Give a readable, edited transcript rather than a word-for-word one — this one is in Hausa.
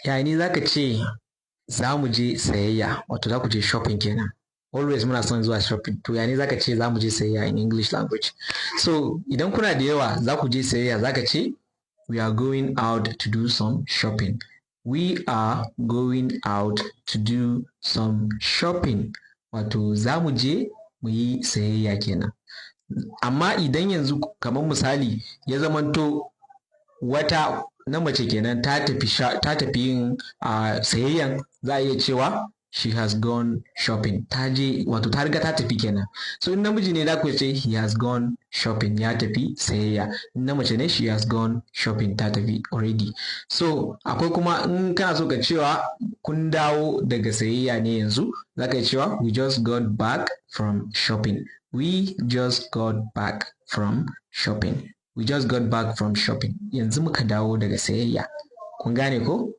Yani zaka ce za mu je sayayya, wato za ku je shopping kenan. Always muna son zuwa shopping. To yani zaka ce za mu je sayayya in English language. So idan kuna da yawa za ku je sayayya zaka ce we are going out to do some shopping. We are going out to do some shopping. Wato za mu je mu yi sayayya kenan. Amma idan yanzu kamar misali ya zamanto wata na mace kenan ta tafi yin sayayyan, za a iya cewa she has gone shopping. Ta je, wato ta riga ta tafi kenan. So in namiji ne za ku ce he has gone shopping, ya tafi sayayya. In na mace ne she has gone shopping, ta tafi already. So akwai kuma in kana so ka cewa kun dawo daga sayayya ne yanzu, za ka cewa we just got back from shopping. We just got back from shopping. We just got back from shopping. Yanzu muka dawo daga sayayya. Kun gane ko?